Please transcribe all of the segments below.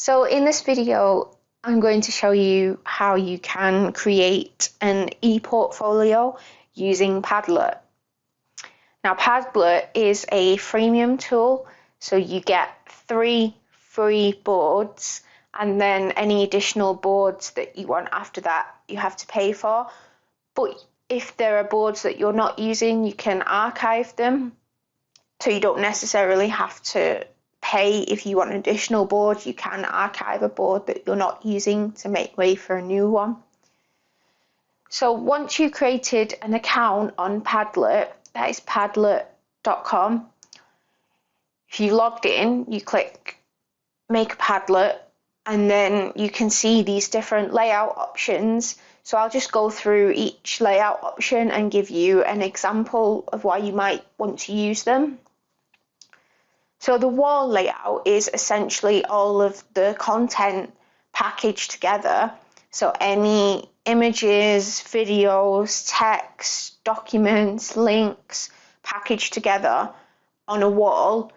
So in this video, I'm going to show you how you can create an ePortfolio using Padlet. Now, Padlet is a freemium tool, so you get 3 free boards, and then any additional boards that you want after that, you have to pay for. But if there are boards that you're not using, you can archive them, so you don't necessarily have to pay. If you want an additional board, you can archive a board that you're not using to make way for a new one. So once you created an account on Padlet, that is padlet.com, if you logged in, you click make a Padlet, and then you can see these different layout options. So I'll just go through each layout option and give you an example of why you might want to use them. So the wall layout is essentially all of the content packaged together. So any images, videos, text, documents, links packaged together on a wall,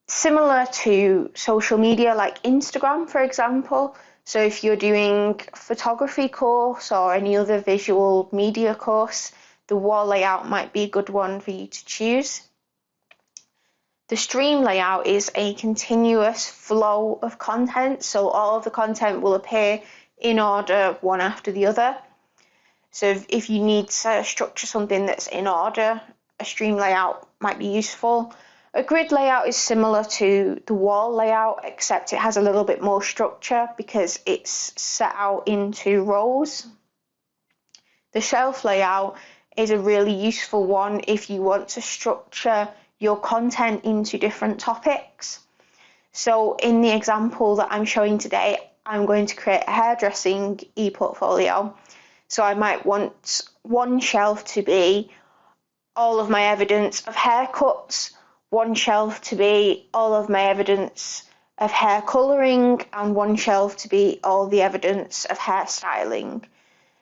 similar to social media like Instagram, for example. So if you're doing a photography course or any other visual media course, the wall layout might be a good one for you to choose. The stream layout is a continuous flow of content, so all of the content will appear in order, one after the other. So if you need to structure something that's in order, a stream layout might be useful. A grid layout is similar to the wall layout, except it has a little bit more structure because it's set out into rows. The shelf layout is a really useful one if you want to structure your content into different topics. So in the example that I'm showing today, I'm going to create a hairdressing ePortfolio. So I might want one shelf to be all of my evidence of haircuts, one shelf to be all of my evidence of hair colouring, and one shelf to be all the evidence of hairstyling.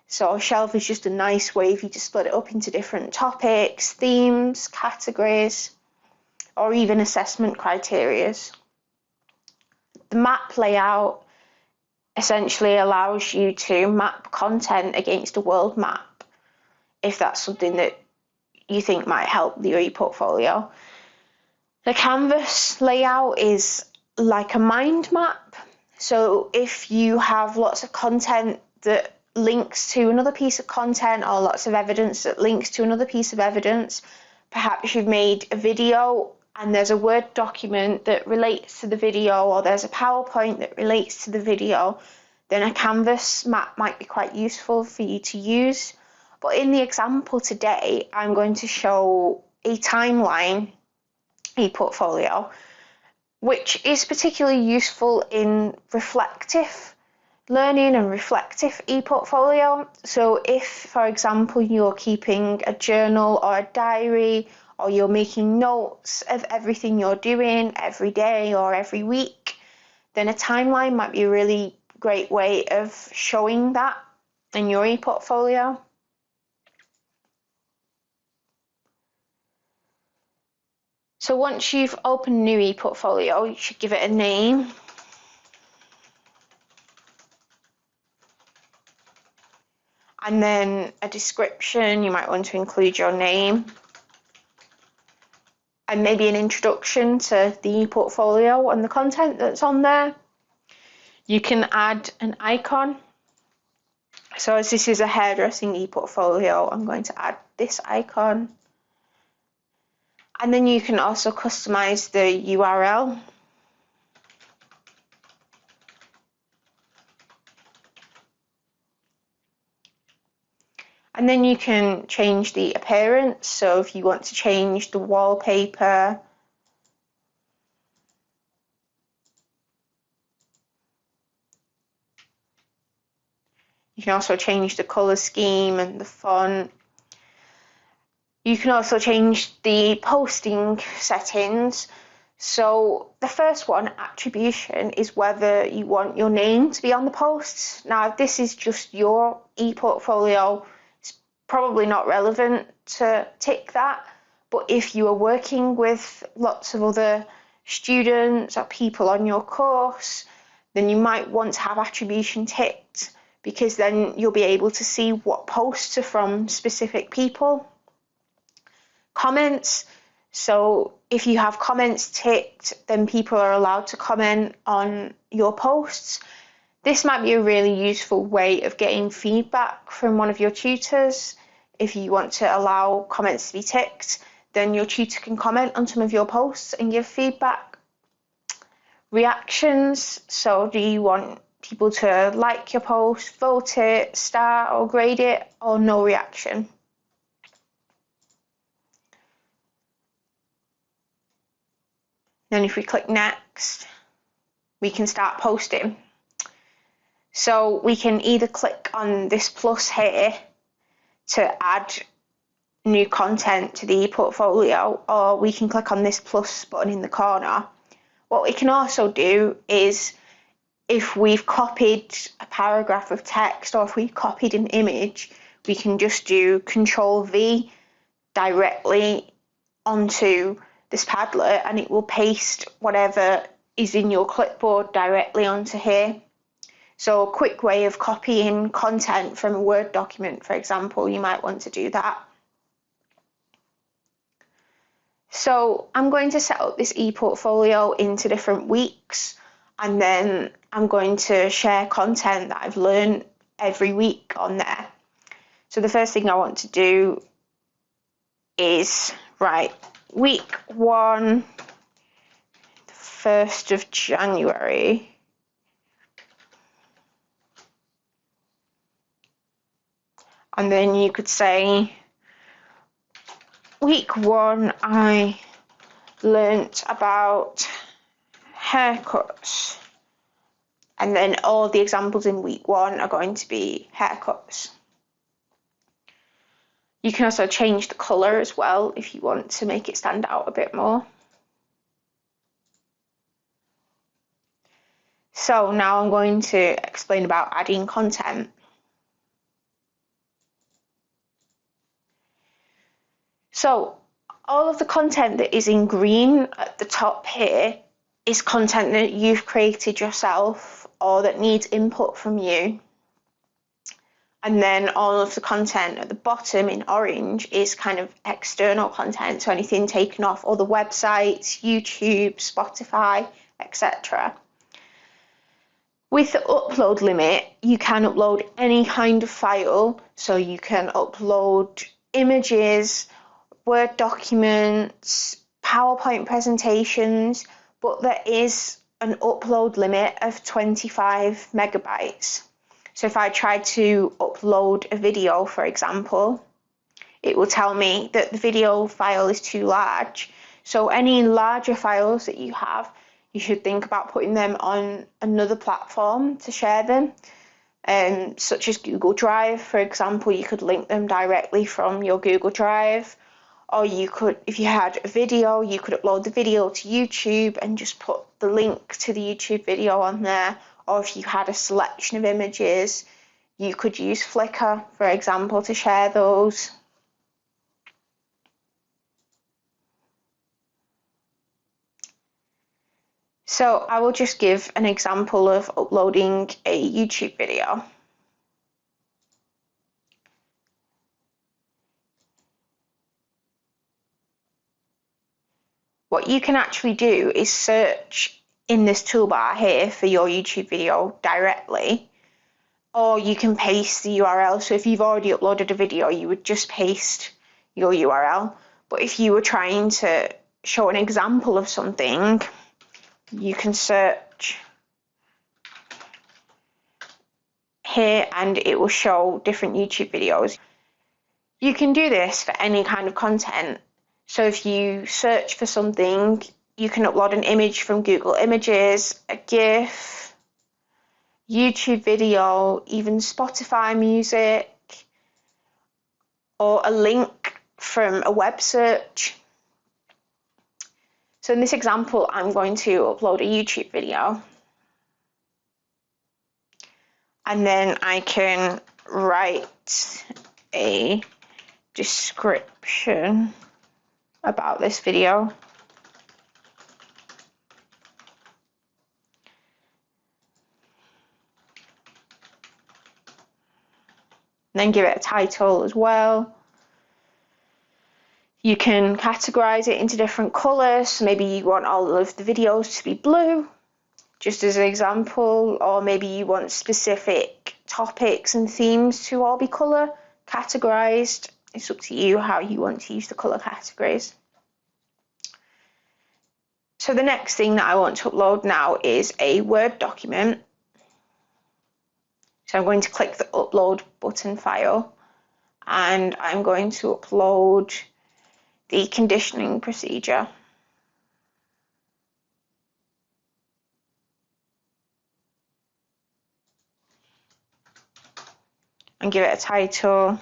So a shelf is just a nice way for you to split it up into different topics, themes, categories, or even assessment criteria. The map layout essentially allows you to map content against a world map, if that's something that you think might help your ePortfolio. The canvas layout is like a mind map. So if you have lots of content that links to another piece of content, or lots of evidence that links to another piece of evidence, perhaps you've made a video and there's a Word document that relates to the video, or there's a PowerPoint that relates to the video, then a canvas map might be quite useful for you to use. But in the example today, I'm going to show a timeline ePortfolio, which is particularly useful in reflective learning and reflective ePortfolio. So if, for example, you're keeping a journal or a diary, or you're making notes of everything you're doing every day or every week, then a timeline might be a really great way of showing that in your ePortfolio. So once you've opened a new ePortfolio, you should give it a name. And then a description. You might want to include your name, and maybe an introduction to the ePortfolio and the content that's on there. You can add an icon. So as this is a hairdressing ePortfolio, I'm going to add this icon. And then you can also customize the URL. And then you can change the appearance. So if you want to change the wallpaper, you can also change the color scheme and the font. You can also change the posting settings. So the first one, attribution, is whether you want your name to be on the posts. Now, if this is just your ePortfolio, it's probably not relevant to tick that. But if you are working with lots of other students or people on your course, then you might want to have attribution ticked, because then you'll be able to see what posts are from specific people. Comments. So if you have comments ticked, then people are allowed to comment on your posts. This might be a really useful way of getting feedback from one of your tutors. If you want to allow comments to be ticked, then your tutor can comment on some of your posts and give feedback. Reactions. So do you want people to like your post, vote it, star or grade it, or no reaction? Then if we click next, we can start posting. So we can either click on this plus here to add new content to the ePortfolio, or we can click on this plus button in the corner. What we can also do is, if we've copied a paragraph of text or if we've copied an image, we can just do Control-V directly onto this Padlet, and it will paste whatever is in your clipboard directly onto here. So a quick way of copying content from a Word document, for example, you might want to do that. So I'm going to set up this ePortfolio into different weeks, and then I'm going to share content that I've learned every week on there. So the first thing I want to do is write week 1, the 1st of January. And then you could say, week 1, I learnt about haircuts. And then all the examples in week 1 are going to be haircuts. You can also change the colour as well if you want to make it stand out a bit more. So now I'm going to explain about adding content. So all of the content that is in green at the top here is content that you've created yourself or that needs input from you. And then all of the content at the bottom in orange is kind of external content, so anything taken off other websites, YouTube, Spotify, etc. With the upload limit, you can upload any kind of file, so you can upload images, Word documents, PowerPoint presentations, but there is an upload limit of 25 megabytes. So if I try to upload a video, for example, it will tell me that the video file is too large. So any larger files that you have, you should think about putting them on another platform to share them, such as Google Drive, for example. You could link them directly from your Google Drive. Or you could, if you had a video, you could upload the video to YouTube and just put the link to the YouTube video on there. Or if you had a selection of images, you could use Flickr, for example, to share those. So I will just give an example of uploading a YouTube video. What you can actually do is search in this toolbar here for your YouTube video directly, or you can paste the URL. So if you've already uploaded a video, you would just paste your URL. But if you were trying to show an example of something, you can search here and it will show different YouTube videos. You can do this for any kind of content. So if you search for something, you can upload an image from Google Images, a GIF, YouTube video, even Spotify music, or a link from a web search. So in this example, I'm going to upload a YouTube video. And then I can write a description about this video. and then give it a title as well. You can categorize it into different colors. So maybe you want all of the videos to be blue, just as an example, or maybe you want specific topics and themes to all be color categorized. It's up to you how you want to use the color categories. So the next thing that I want to upload now is a Word document. So I'm going to click the upload button file, and I'm going to upload the conditioning procedure. And give it a title.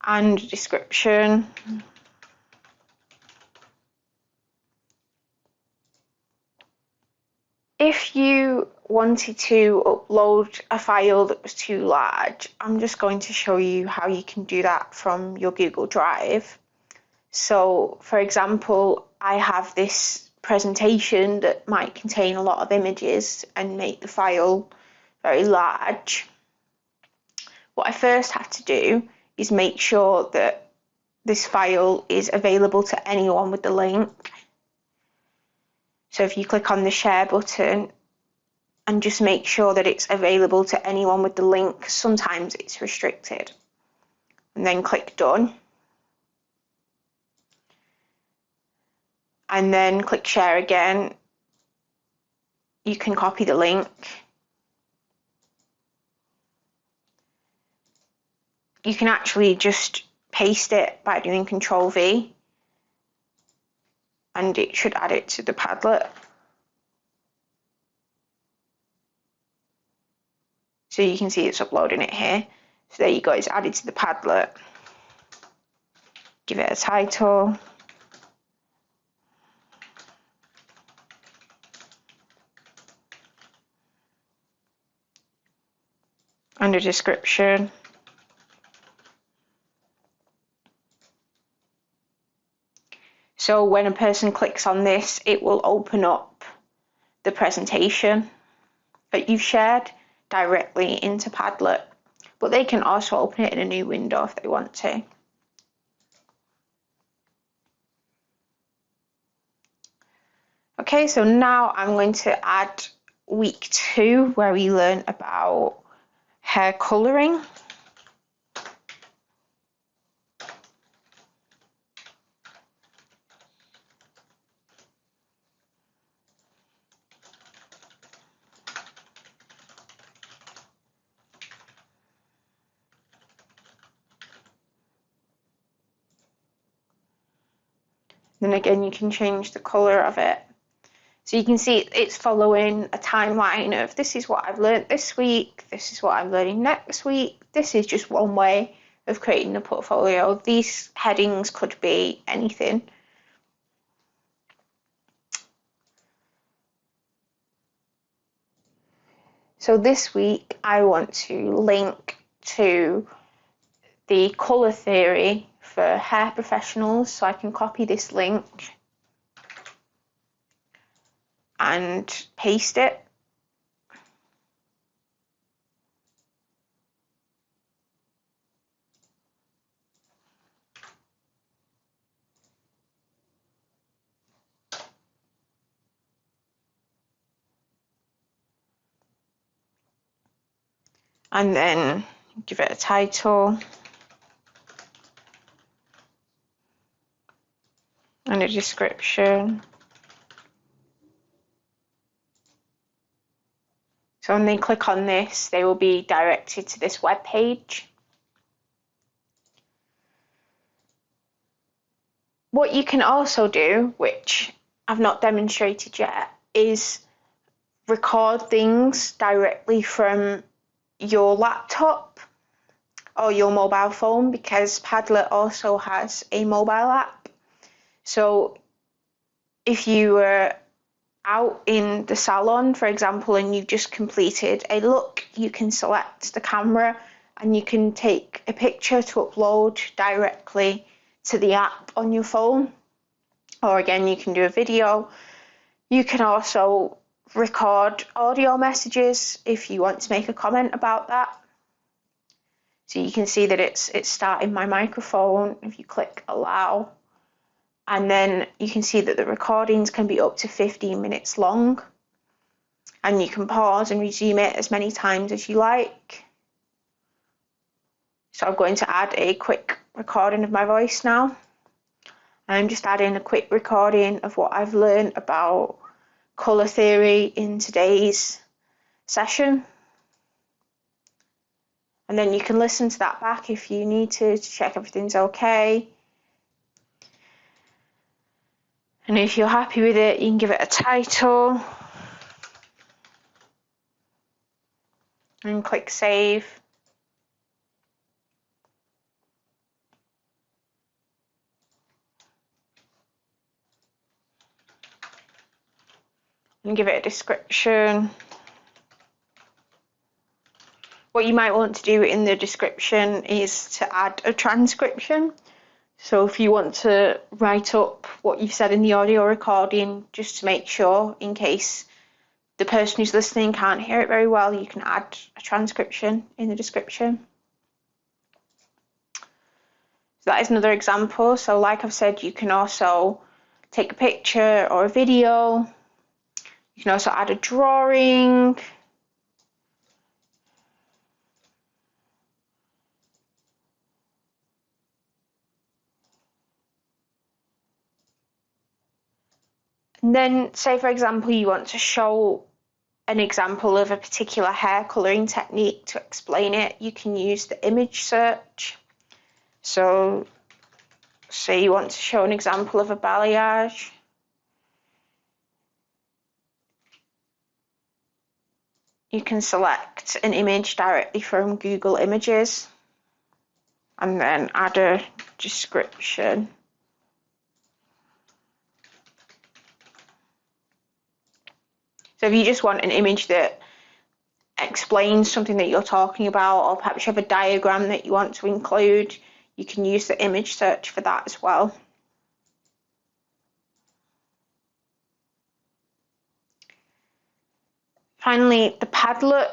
And a description. If you wanted to upload a file that was too large, I'm just going to show you how you can do that from your Google Drive. So, for example, I have this presentation that might contain a lot of images and make the file very large. What I first have to do is make sure that this file is available to anyone with the link. So if you click on the share button and just make sure that it's available to anyone with the link, sometimes it's restricted, and then click done. And then click share again. You can copy the link. You can actually just paste it by doing Control V, and it should add it to the Padlet. So you can see it's uploading it here. So there you go, it's added to the Padlet. Give it a title. And a description. So when a person clicks on this, it will open up the presentation that you've shared directly into Padlet, but they can also open it in a new window if they want to. Okay, so now I'm going to add week 2, where we learn about hair colouring. Then again, you can change the colour of it. So you can see it's following a timeline of this is what I've learned this week, this is what I'm learning next week. This is just one way of creating a portfolio. These headings could be anything. So this week I want to link to the colour theory for hair professionals, so I can copy this link and paste it. And then give it a title and a description. So when they click on this, they will be directed to this web page. What you can also do, which I've not demonstrated yet, is record things directly from your laptop or your mobile phone, because Padlet also has a mobile app. So if you were out in the salon, for example, and you've just completed a look, you can select the camera and you can take a picture to upload directly to the app on your phone. or again, you can do a video. You can also record audio messages if you want to make a comment about that. So you can see that it's starting my microphone if you click allow, and then you can see that the recordings can be up to 15 minutes long, and you can pause and resume it as many times as you like. So I'm going to add a quick recording of my voice now. I'm just adding a quick recording of what I've learned about colour theory in today's session. And then you can listen to that back if you need to check everything's okay. And if you're happy with it, you can give it a title and click save. And give it a description. What you might want to do in the description is to add a transcription. So if you want to write up what you've said in the audio recording, just to make sure, in case the person who's listening can't hear it very well, you can add a transcription in the description. So that is another example. So like I've said, you can also take a picture or a video. You can also add a drawing. And then say, for example, you want to show an example of a particular hair colouring technique to explain it. You can use the image search. So say you want to show an example of a balayage. You can select an image directly from Google Images and then add a description. So if you just want an image that explains something that you're talking about, or perhaps you have a diagram that you want to include, you can use the image search for that as well. Finally, the Padlet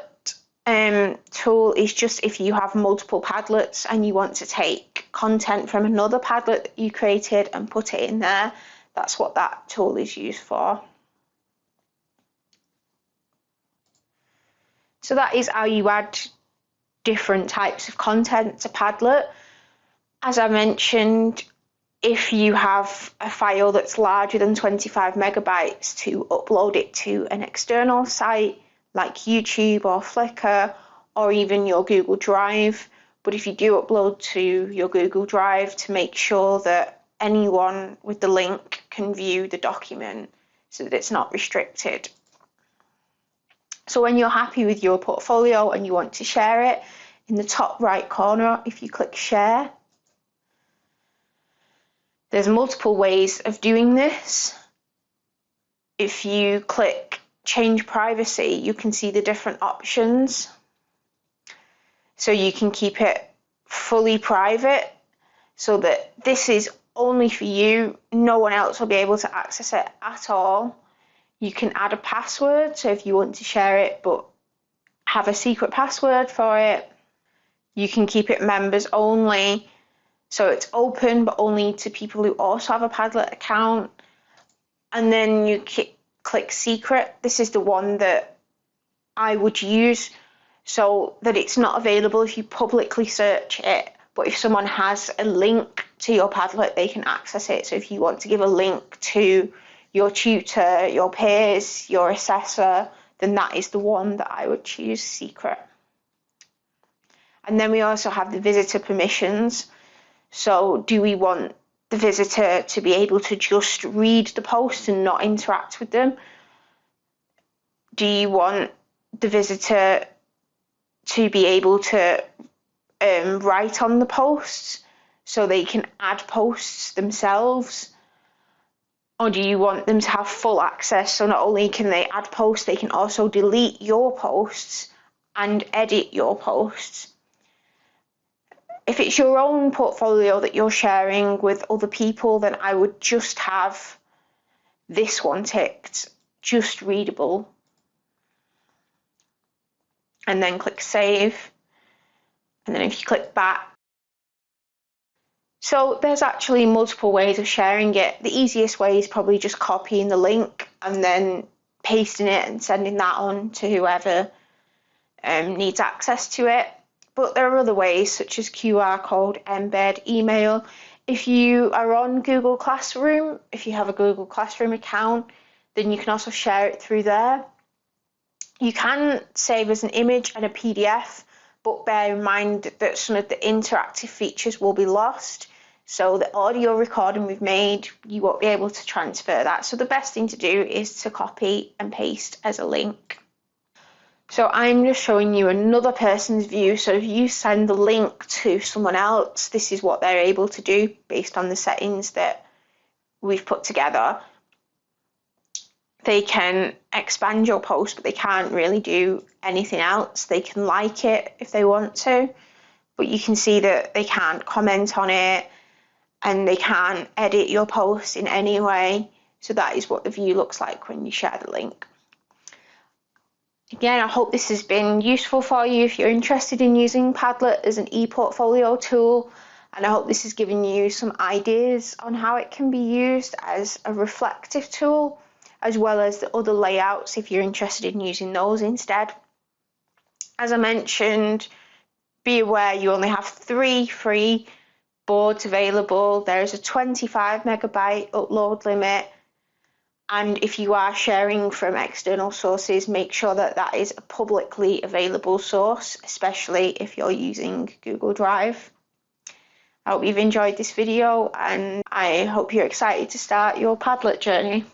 tool is just if you have multiple Padlets and you want to take content from another Padlet that you created and put it in there. That's what that tool is used for. So that is how you add different types of content to Padlet. As I mentioned, if you have a file that's larger than 25 megabytes, to upload it to an external site like YouTube or Flickr or even your Google Drive. But if you do upload to your Google Drive, to make sure that anyone with the link can view the document so that it's not restricted. So when you're happy with your portfolio and you want to share it, in the top right corner, if you click share, there's multiple ways of doing this. If you click change privacy, you can see the different options. So you can keep it fully private so that this is only for you. No one else will be able to access it at all. You can add a password, so if you want to share it but have a secret password for it. You can keep it members only, so it's open but only to people who also have a Padlet account. And then you click secret. This is the one that I would use, so that it's not available if you publicly search it, but if someone has a link to your Padlet, they can access it. So if you want to give a link to your tutor, your peers, your assessor, then that is the one that I would choose, secret. And then we also have the visitor permissions. So do we want the visitor to be able to just read the posts and not interact with them? Do you want the visitor to be able to write on the posts so they can add posts themselves? Or do you want them to have full access, so not only can they add posts, they can also delete your posts and edit your posts? If it's your own portfolio that you're sharing with other people, then I would just have this one ticked, just readable, and then click save. And then if you click back, so there's actually multiple ways of sharing it. The easiest way is probably just copying the link and then pasting it and sending that on to whoever needs access to it. But there are other ways, such as QR code, embed, email. If you are on Google Classroom, if you have a Google Classroom account, then you can also share it through there. You can save as an image and a PDF, but bear in mind that some of the interactive features will be lost. So the audio recording we've made, you won't be able to transfer that. So the best thing to do is to copy and paste as a link. So I'm just showing you another person's view. So if you send the link to someone else, this is what they're able to do based on the settings that we've put together. They can expand your post, but they can't really do anything else. They can like it if they want to, but you can see that they can't comment on it and they can't edit your post in any way. So that is what the view looks like when you share the link. Again, I hope this has been useful for you if you're interested in using Padlet as an ePortfolio tool, and I hope this has given you some ideas on how it can be used as a reflective tool, as well as the other layouts if you're interested in using those instead. As I mentioned, be aware you only have 3 free boards available. There is a 25 megabyte upload limit. And if you are sharing from external sources, make sure that that is a publicly available source, especially if you're using Google Drive. I hope you've enjoyed this video and I hope you're excited to start your Padlet journey.